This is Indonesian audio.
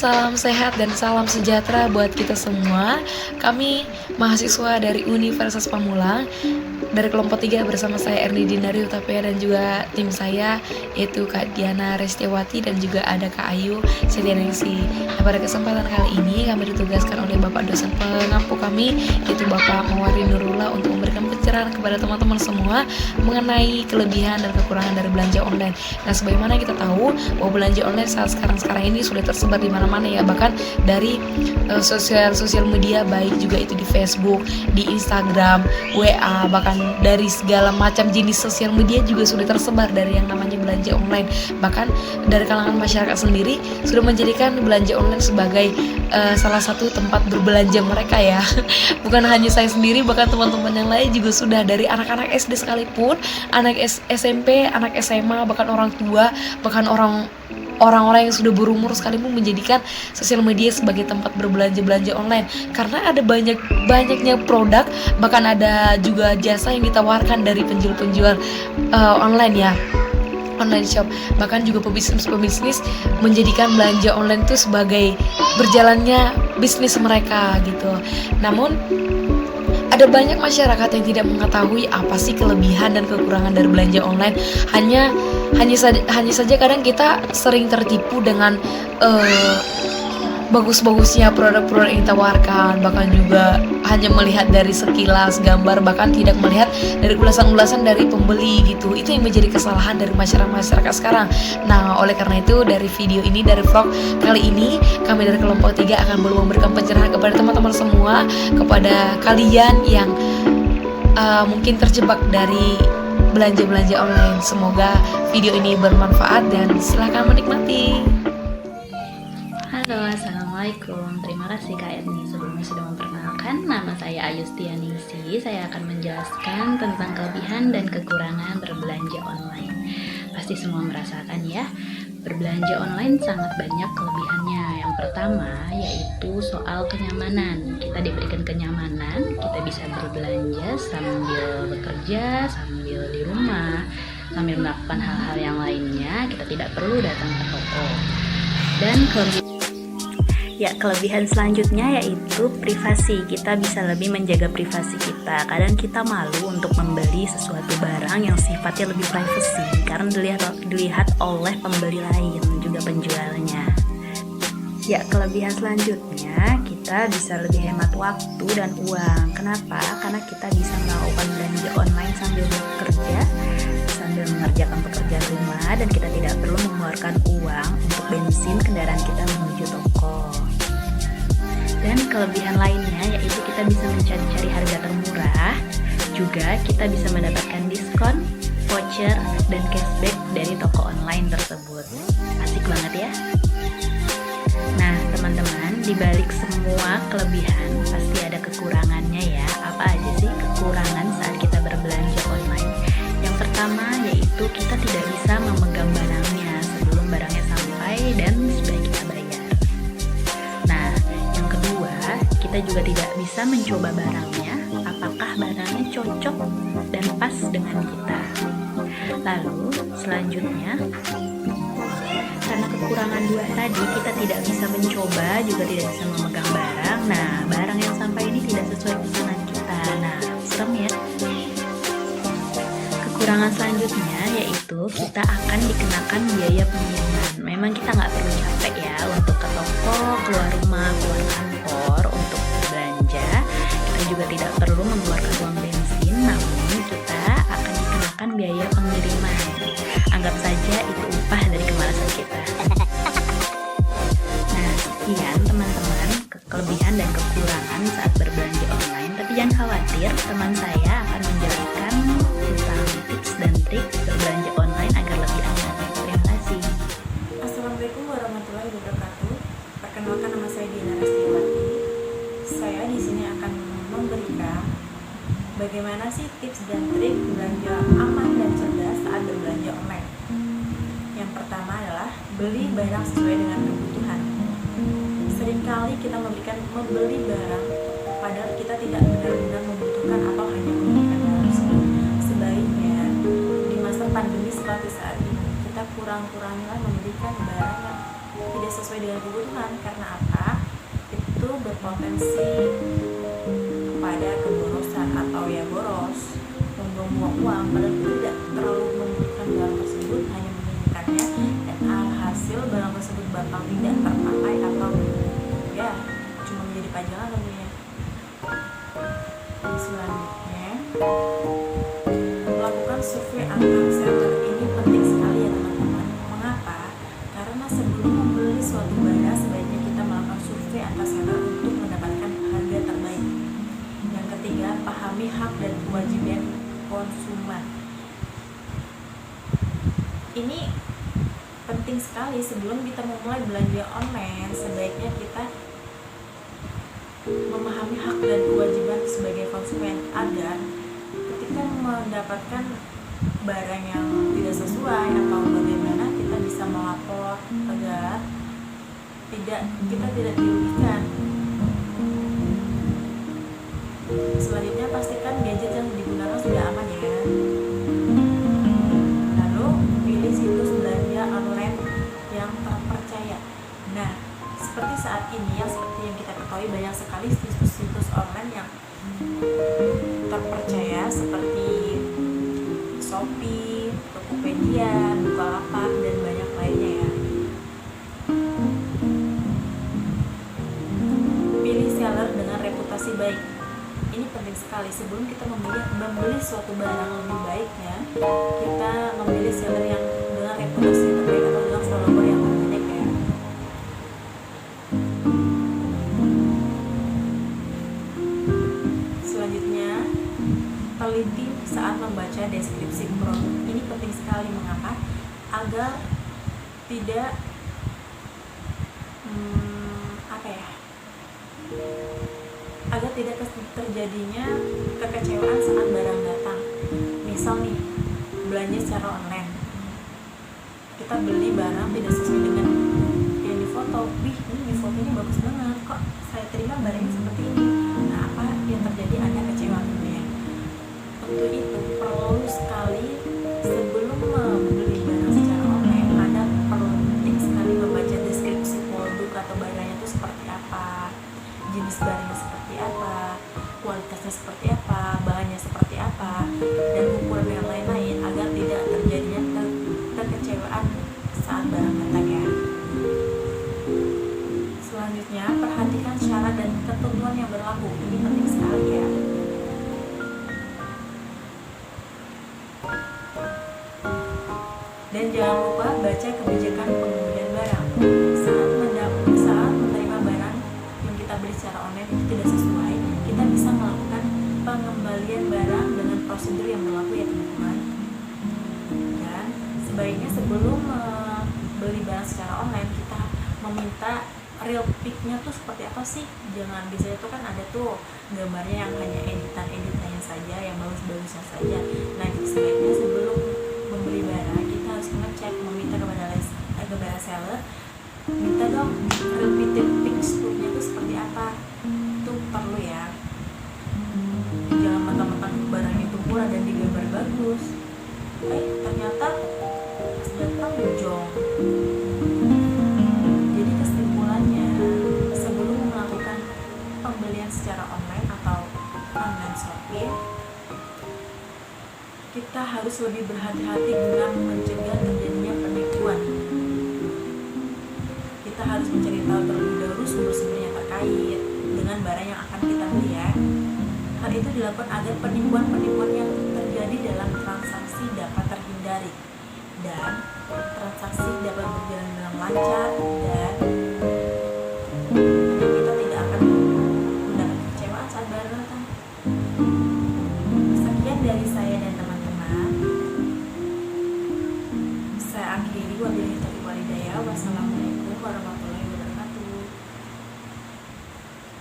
salam sehat dan salam sejahtera buat kita semua. Kami mahasiswa dari Universitas Pamulang dari kelompok 3 bersama saya Erni Dinari Utapaya dan juga tim saya yaitu Kak Diana Restiawati dan juga ada Kak Ayu Setianingsi. Nah, pada kesempatan kali ini kami ditugaskan oleh Bapak dosen pengampu kami yaitu Bapak Mawari Nurullah untuk memberikan pencerahan kepada teman-teman semua mengenai kelebihan dan kekurangan dari belanja online. Nah, sebagaimana kita tahu bahwa belanja online saat sekarang ini sudah tersebar di mana-mana ya, bahkan dari sosial media, baik juga itu di Facebook, di Instagram, WA, bahkan dari segala macam jenis sosial media juga sudah tersebar dari yang namanya belanja online. Bahkan dari kalangan masyarakat sendiri sudah menjadikan belanja online sebagai salah satu tempat berbelanja mereka ya. Bukan hanya saya sendiri, bahkan teman-teman yang lain juga sudah, dari anak-anak SD sekalipun, anak SMP, anak SMA, bahkan orang tua, bahkan orang-orang yang sudah berumur sekalipun menjadikan sosial media sebagai tempat berbelanja online karena ada banyaknya produk, bahkan ada juga jasa yang ditawarkan dari penjual online ya, online shop. Bahkan juga pebisnis menjadikan belanja online itu sebagai berjalannya bisnis mereka gitu. Namun ada banyak masyarakat yang tidak mengetahui apa sih kelebihan dan kekurangan dari belanja online. Hanya saja kadang kita sering tertipu dengan bagus-bagusnya produk-produk yang ditawarkan, bahkan juga hanya melihat dari sekilas gambar, bahkan tidak melihat dari ulasan-ulasan dari pembeli gitu. Itu yang menjadi kesalahan dari masyarakat sekarang. Nah, oleh karena itu dari video ini, dari vlog kali ini, kami dari kelompok 3 akan memberikan pencerahan kepada teman-teman semua, kepada kalian yang mungkin terjebak dari belanja online. Semoga video ini bermanfaat dan silakan menikmati. Halo, assalamualaikum. Terima kasih Kak Edni sebelumnya sudah memperkenalkan. Nama saya Ayu Setianingsi. Saya akan menjelaskan tentang kelebihan dan kekurangan berbelanja online. Pasti semua merasakan ya, berbelanja online sangat banyak kelebihannya. Yang pertama yaitu soal kenyamanan. Kita diberikan kenyamanan, kita bisa berbelanja sambil bekerja, sambil di rumah, sambil melakukan hal-hal yang lainnya. Kita tidak perlu datang ke toko. Dan kelebihan selanjutnya yaitu privasi. Kita bisa lebih menjaga privasi kita. Kadang kita malu untuk membeli sesuatu barang yang sifatnya lebih privacy karena dilihat oleh pembeli lain, juga penjualnya. Kelebihan selanjutnya kita bisa lebih hemat waktu dan uang. Kenapa? Karena kita bisa melakukan belanja online sambil bekerja, sambil mengerjakan pekerjaan rumah, dan kita tidak perlu mengeluarkan uang untuk bensin kendaraan kita menuju toko. Dan kelebihan lainnya yaitu kita bisa mencari-cari harga termurah. Juga kita bisa mendapatkan diskon, voucher, dan cashback dari toko online tersebut. Asik banget ya. Nah teman-teman, dibalik semua kelebihan pasti ada kekurangannya ya. Apa aja sih kekurangan saat kita berbelanja online? Yang pertama yaitu kita tidak bisa memegang barangnya sebelum barangnya sampai dan sudah kita bayar. Nah, yang kedua, kita juga tidak bisa mencoba barangnya, apakah barangnya cocok dan pas dengan kita. Lalu, selanjutnya, karena kekurangan dua tadi, kita tidak bisa mencoba, juga tidak bisa memegang barang. Nah, barang yang sampai ini tidak sesuai pesanan kita. Nah, serem ya. Kekurangan selanjutnya yaitu kita akan dikenakan biaya pengiriman. Memang kita nggak perlu capek ya untuk ke toko, keluar rumah, keluar kantor untuk belanja. Kita juga tidak perlu mengeluarkan uang bensin, namun kita akan dikenakan biaya pengiriman. Anggap saja itu upah dari kemalasan kita. Nah, sekian teman-teman kelebihan dan kekurangan saat berbelanja online. Tapi jangan khawatir, teman saya akan menjelaskan tentang tips dan trik berbelanja online agar lebih aman. Terima kasih. Assalamualaikum warahmatullahi wabarakatuh. Perkenalkan, nama saya Diana Restiawati. Saya di sini akan memberikan bagaimana sih tips dan trik belanja aman dan cerdas saat berbelanja online. Yang pertama adalah beli barang sesuai dengan kebutuhan. Seringkali kita membeli barang padahal kita tidak benar-benar membutuhkan atau hanya membutuhkan barang tersebut. Sebaiknya di masa pandemi seperti saat ini kita kurang-kurangilah membelikan barang yang tidak sesuai sesuai dengan kebutuhan. Karena apa? Itu berpotensi kepada keborosan atau ya boros, membuang uang, padahal itu tidak terlalu membutuhkan barang tersebut, hanya menginginkannya, dan alhasil barang tersebut bakal tidak terpakai atau ya cuma menjadi pajangan tentunya. Selanjutnya, melakukan survei antar seller. Ini penting sekali ya teman-teman. Mengapa? Karena sebelum membeli suatu barang sebaiknya kita melakukan survei antar seller untuk mendapatkan harga terbaik. Yang ketiga, pahami hak dan kewajiban konsumen. Ini penting sekali. Sebelum kita memulai belanja online, sebaiknya kita memahami hak dan kewajiban sebagai konsumen agar ketika mendapatkan barang yang tidak sesuai atau bagaimana kita bisa melapor agar kita tidak dirugikan. Selanjutnya, pastikan gadget yang digunakan sudah aman ya. Lalu pilih situs belanja online yang terpercaya. Nah, seperti saat ini seperti yang kita ketahui, banyak sekali situs-situs online yang terpercaya seperti Shopee, Tokopedia, Bukalapak, dan banyak lainnya ya. Pilih seller dengan reputasi baik. Ini penting sekali. Sebelum kita membeli suatu barang, lebih baiknya kita memilih seller yang dengan reputasi terbaik atau dengan follower yang banyak ya. Selanjutnya, teliti saat membaca deskripsi produk. Ini penting sekali. Mengapa? Agar tidak agar tidak terjadinya kekecewaan saat barang datang. Misal nih, belanja secara online, kita beli barang tidak sesuai dengan yang difoto. Ini di fotonya bagus banget, kok saya terima barangnya seperti ini. Nah, apa yang terjadi? Ada kecewa ya. Untuk itu perlu sekali sebelum membeli barang secara online, perlu penting sekali membaca deskripsi produk atau barangnya itu seperti apa, jenis barangnya seperti apa, kualitasnya seperti apa, bahannya seperti apa, dan ukuran yang lain-lain agar tidak terjadinya kekecewaan saat barang datang ya. Selanjutnya, perhatikan syarat dan ketentuan yang berlaku. Ini penting sekali ya. Dan jangan lupa baca kebijakan pembelian barang. Saat menerima barang yang kita beli secara online itu tidak sesuai, kita bisa melakukan pengembalian barang dengan prosedur yang berlaku ya teman-teman. Dan sebaiknya sebelum membeli barang secara online, kita meminta real pic-nya tuh seperti apa sih. Jangan, biasanya tuh kan ada tuh gambarnya yang hanya editan-editannya saja, yang bagus-bagusnya saja. Nah, sebaiknya sebelum membeli barang kita harus ngecek, meminta kepada seller, minta dong real picture-nya tuh seperti apa. Itu perlu ya. Jangan mentang-mentang barang itu murah dan digambar bagus, ternyata pas datang jong. Jadi kesimpulannya, sebelum melakukan pembelian secara online atau online shopping, kita harus lebih berhati-hati guna mencegah terjadinya penipuan. Kita harus mencari tahu terlebih dahulu sumber-sumber yang terkait dengan barang yang akan kita beli ya. Hal itu dilakukan agar penipuan-penipuan yang terjadi dalam transaksi dapat terhindari dan transaksi dapat berjalan dengan lancar